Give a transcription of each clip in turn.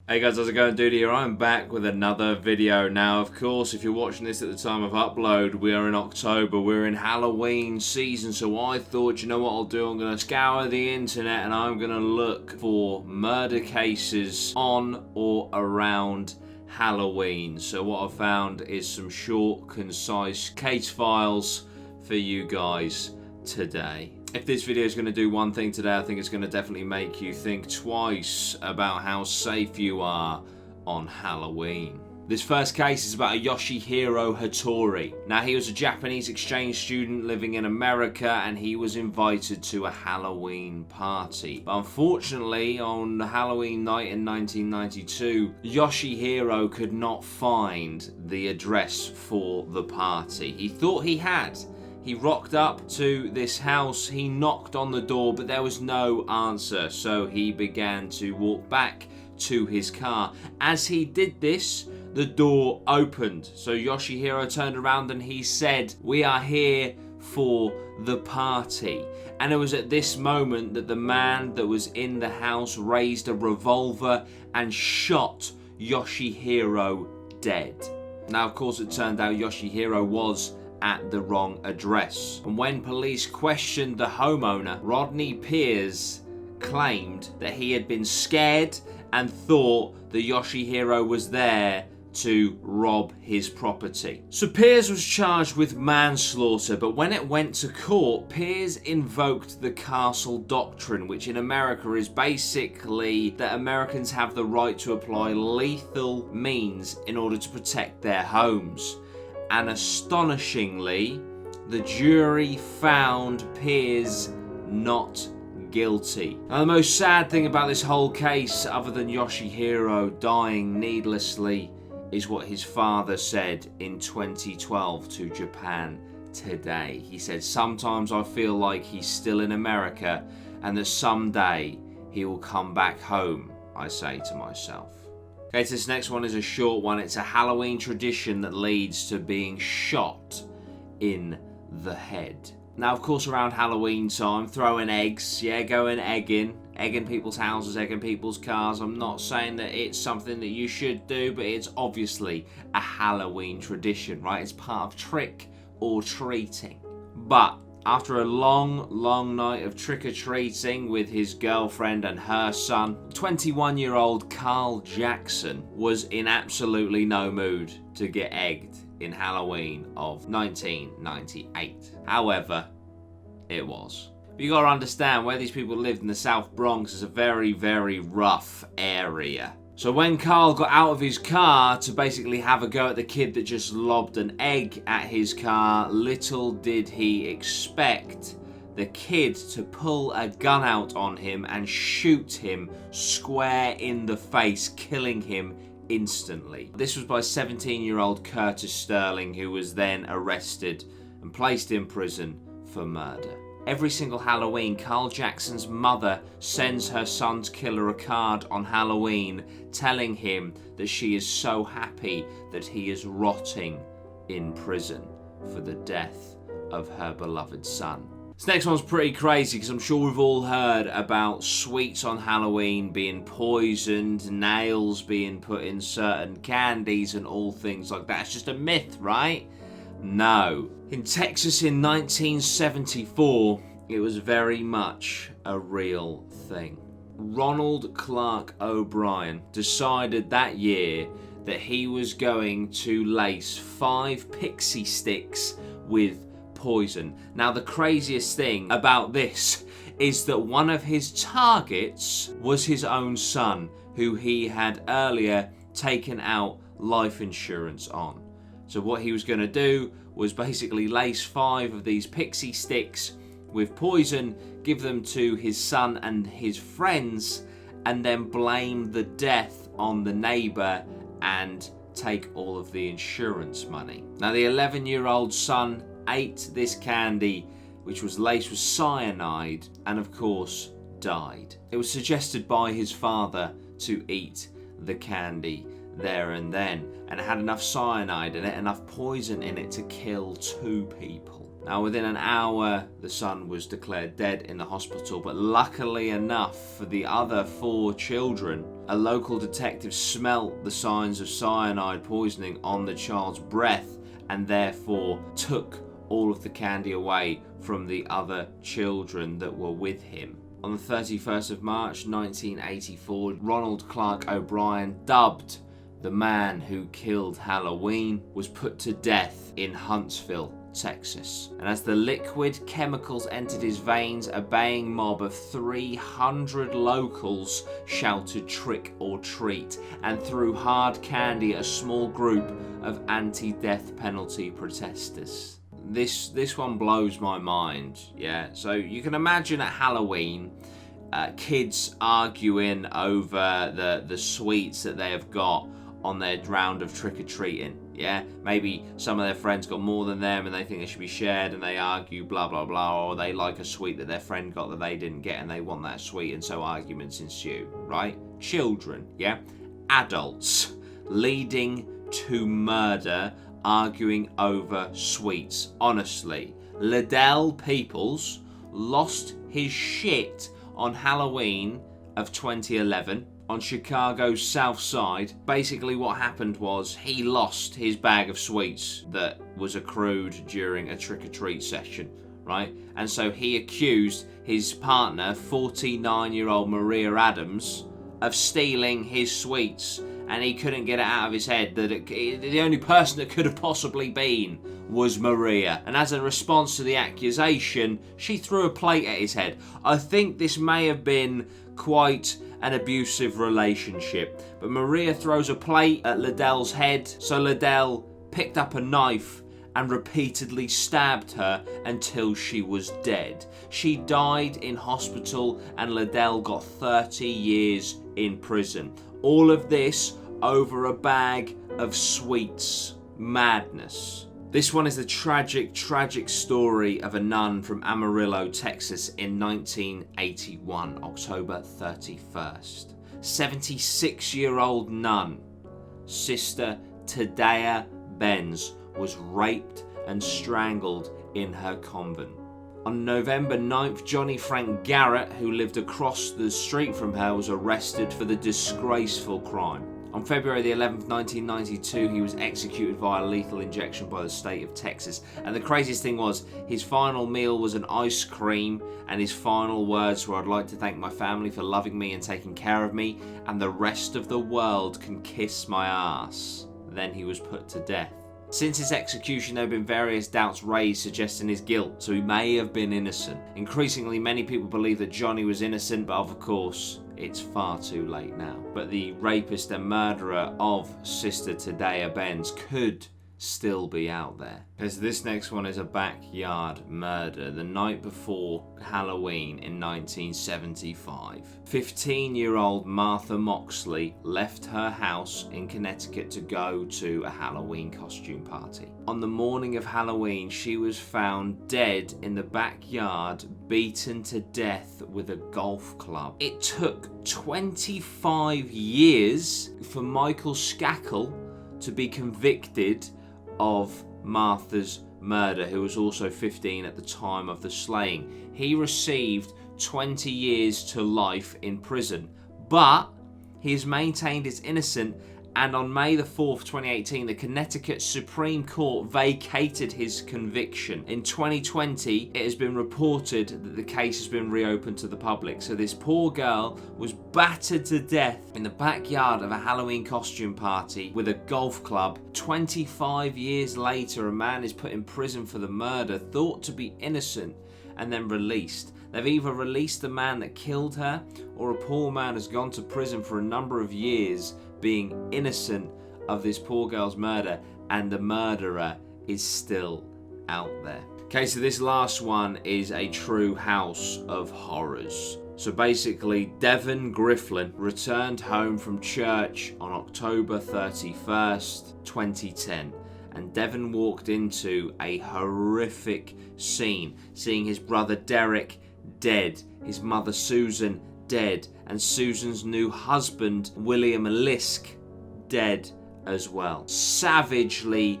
Hey guys, how's it going? Dudey here. I'm back with another video. Now, of course, if you're watching this at the time of upload, we are in October. We're in Halloween season, so I thought, you know what I'll do? I'm going to scour the internet and I'm going to look for murder cases on or around Halloween. So what I've found is some short, concise case files for you guys today. If this video is going to do one thing today, I think it's going to definitely make you think twice about how safe you are on Halloween. This first case is about a Yoshihiro Hattori. Now, he was a Japanese exchange student living in America and he was invited to a Halloween party. But unfortunately, on Halloween night in 1992, Yoshihiro could not find the address for the party. He thought he had. He rocked up to this house, he knocked on the door, but there was no answer, so he began to walk back to his car. As he did this, the door opened, so Yoshihiro turned around and he said, "We are here for the party." And it was at this moment that the man that was in the house raised a revolver and shot Yoshihiro dead. Now, of course, it turned out Yoshihiro was at the wrong address. And when police questioned the homeowner, Rodney Piers claimed that he had been scared and thought that Yoshihiro was there to rob his property. So Piers was charged with manslaughter, but when it went to court, Piers invoked the castle doctrine, which in America is basically that Americans have the right to apply lethal means in order to protect their homes. And astonishingly, the jury found Piers not guilty. Now, the most sad thing about this whole case, other than Yoshihiro dying needlessly, is what his father said in 2012 to Japan Today. He said, "Sometimes I feel like he's still in America and that someday he will come back home, I say to myself." Okay, so this next one is a short one. It's a Halloween tradition that leads to being shot in the head. Now, of course, around Halloween time, throwing eggs, going egging people's houses, egging people's cars. I'm not saying that it's something that you should do, but it's obviously a Halloween tradition, right? It's part of trick or treating. But after a long night of trick-or-treating with his girlfriend and her son, 21-year-old Carl Jackson was in absolutely no mood to get egged in Halloween of 1998. However, it was. But you gotta understand, where these people lived in the South Bronx is a very, very rough area. So when Carl got out of his car to basically have a go at the kid that just lobbed an egg at his car, little did he expect the kid to pull a gun out on him and shoot him square in the face, killing him instantly. This was by 17-year-old Curtis Sterling, who was then arrested and placed in prison for murder. Every single Halloween, Carl Jackson's mother sends her son's killer a card on Halloween telling him that she is so happy that he is rotting in prison for the death of her beloved son. This next one's pretty crazy because I'm sure we've all heard about sweets on Halloween being poisoned, nails being put in certain candies and all things like that. It's just a myth, right? No. In Texas in 1974, it was very much a real thing. Ronald Clark O'Brien decided that year that he was going to lace 5 pixie sticks with poison. Now, the craziest thing about this is that one of his targets was his own son, who he had earlier taken out life insurance on. So what he was going to do was basically lace 5 of these pixie sticks with poison, give them to his son and his friends, and then blame the death on the neighbour and take all of the insurance money. Now, the 11-year-old son ate this candy, which was laced with cyanide, and of course died. It was suggested by his father to eat the candy there and then, and it had enough cyanide in it, enough poison in it to kill 2 people. Now, within an hour, the son was declared dead in the hospital, but luckily enough for the other 4 children, a local detective smelt the signs of cyanide poisoning on the child's breath and therefore took all of the candy away from the other children that were with him. On the 31st of March 1984, Ronald Clark O'Brien, dubbed the man who killed Halloween, was put to death in Huntsville, Texas. And as the liquid chemicals entered his veins, a baying mob of 300 locals shouted "trick or treat" and threw hard candy at a small group of anti-death penalty protesters. This one blows my mind, yeah? So you can imagine at Halloween, kids arguing over the sweets that they have got on their round of trick-or-treating, yeah? Maybe some of their friends got more than them and they think it should be shared, and they argue, blah, blah, blah, or they like a sweet that their friend got that they didn't get and they want that sweet, and so arguments ensue, right? Children, yeah? Adults, leading to murder, arguing over sweets. Honestly, Liddell Peoples lost his shit on Halloween of 2011 on Chicago's South Side. Basically what happened was he lost his bag of sweets that was accrued during a trick-or-treat session, right? And so he accused his partner, 49-year-old Maria Adams, of stealing his sweets, and he couldn't get it out of his head that the only person that could have possibly been was Maria. And as a response to the accusation, she threw a plate at his head. I think this may have been quite an abusive relationship, but Maria throws a plate at Liddell's head, so Liddell picked up a knife and repeatedly stabbed her until she was dead. She died in hospital and Liddell got 30 years in prison. All of this over a bag of sweets. Madness. This one is the tragic story of a nun from Amarillo, Texas in 1981, October 31st. 76-year-old nun, Sister Tadea Benz, was raped and strangled in her convent. On November 9th, Johnny Frank Garrett, who lived across the street from her, was arrested for the disgraceful crime. On February the 11th, 1992, he was executed via lethal injection by the state of Texas. And the craziest thing was, his final meal was an ice cream, and his final words were, "I'd like to thank my family for loving me and taking care of me, and the rest of the world can kiss my ass." Then he was put to death. Since his execution, there have been various doubts raised suggesting his guilt, so he may have been innocent. Increasingly, many people believe that Johnny was innocent, but of course, it's far too late now. But the rapist and murderer of Sister Tadea Benz could still be out there. Because this next one is a backyard murder the night before Halloween in 1975. 15-year-old Martha Moxley left her house in Connecticut to go to a Halloween costume party. On the morning of Halloween, she was found dead in the backyard, beaten to death with a golf club. It took 25 years for Michael Skakel to be convicted of Martha's murder, who was also 15 at the time of the slaying. He received 20 years to life in prison, but he has maintained his innocence, and on May the 4th, 2018, the Connecticut Supreme Court vacated his conviction. In 2020, it has been reported that the case has been reopened to the public. So this poor girl was battered to death in the backyard of a Halloween costume party with a golf club. 25 years later, a man is put in prison for the murder, thought to be innocent, and then released. They've either released the man that killed her, or a poor man has gone to prison for a number of years being innocent of this poor girl's murder, and the murderer is still out there. Okay, so this last one is a true house of horrors. So basically, Devin Grifflin returned home from church on October 31st, 2010. And Devin walked into a horrific scene, seeing his brother Derek dead, his mother Susan dead, and Susan's new husband William Lisk dead as well. Savagely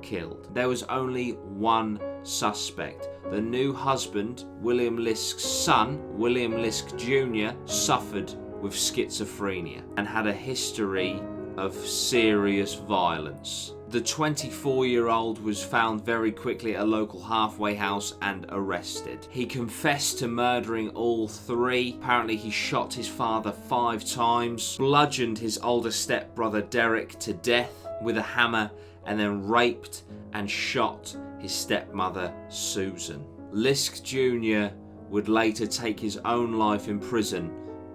killed. There was only one suspect. The new husband, William Lisk's son, William Lisk Jr., suffered with schizophrenia and had a history of serious violence. The 24-year-old was found very quickly at a local halfway house and arrested. He confessed to murdering all three. Apparently he shot his father 5 times, bludgeoned his older stepbrother Derek to death with a hammer, and then raped and shot his stepmother Susan. Lisk Jr. would later take his own life in prison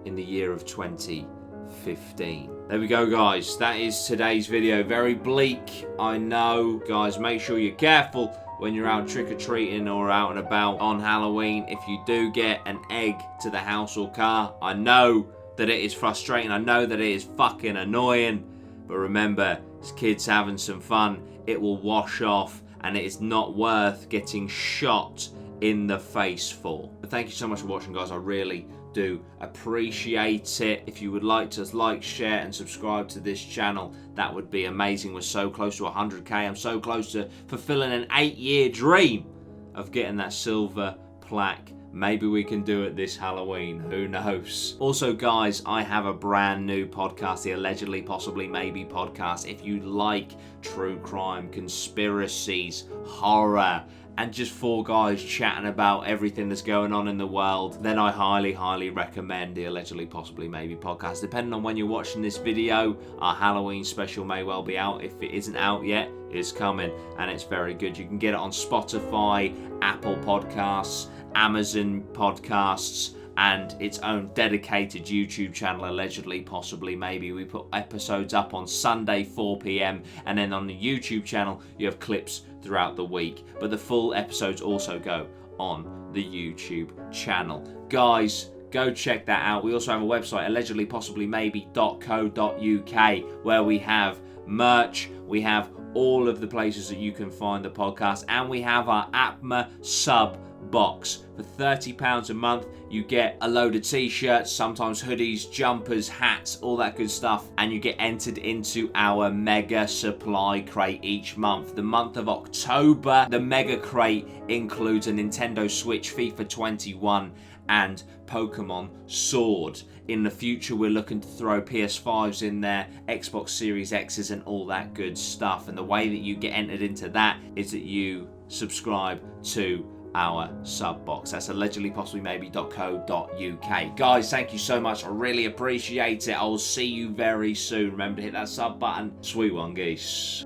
in the year of 2015. There we go, guys. That is today's video. Very bleak, I know. Guys, make sure you're careful when you're out trick-or-treating or out and about on Halloween. If you do get an egg to the house or car, I know that it is frustrating. I know that it is fucking annoying. But remember, it's kids having some fun. It will wash off, and it is not worth getting shot in the face for. But thank you so much for watching, guys. I really do appreciate it. If you would like to like, share and subscribe to this channel, that would be amazing. We're so close to 100k. I'm so close to fulfilling an 8-year dream of getting that silver plaque. Maybe we can do it this Halloween, who knows. Also, guys, I have a brand new podcast, the Allegedly Possibly Maybe podcast. If you like true crime, conspiracies, horror, and just 4 guys chatting about everything that's going on in the world, then I highly recommend the Allegedly Possibly Maybe podcast. Depending on when you're watching this video, our Halloween special may well be out. If it isn't out yet, it's coming, and it's very good. You can get it on Spotify, Apple Podcasts, Amazon Podcasts, and its own dedicated YouTube channel, Allegedly Possibly Maybe. We put episodes up on Sunday 4 p.m. and then on the YouTube channel you have clips throughout the week, but the full episodes also go on the YouTube channel. Guys, go check that out. We also have a website, allegedlypossiblymaybe.co.uk, where we have merch, we have all of the places that you can find the podcast, and we have our APMA sub box. For £30 a month, you get a load of t-shirts, sometimes hoodies, jumpers, hats, all that good stuff, and you get entered into our mega supply crate each month. The month of October, the mega crate includes a Nintendo Switch, FIFA 21, and Pokemon Sword. In the future, we're looking to throw PS5s in there, Xbox Series X's, and all that good stuff. And the way that you get entered into that is that you subscribe to our sub box. That's allegedlypossiblymaybe.co.uk. Guys, thank you so much. I really appreciate it. I will see you very soon. Remember to hit that sub button. Sweet one, geese.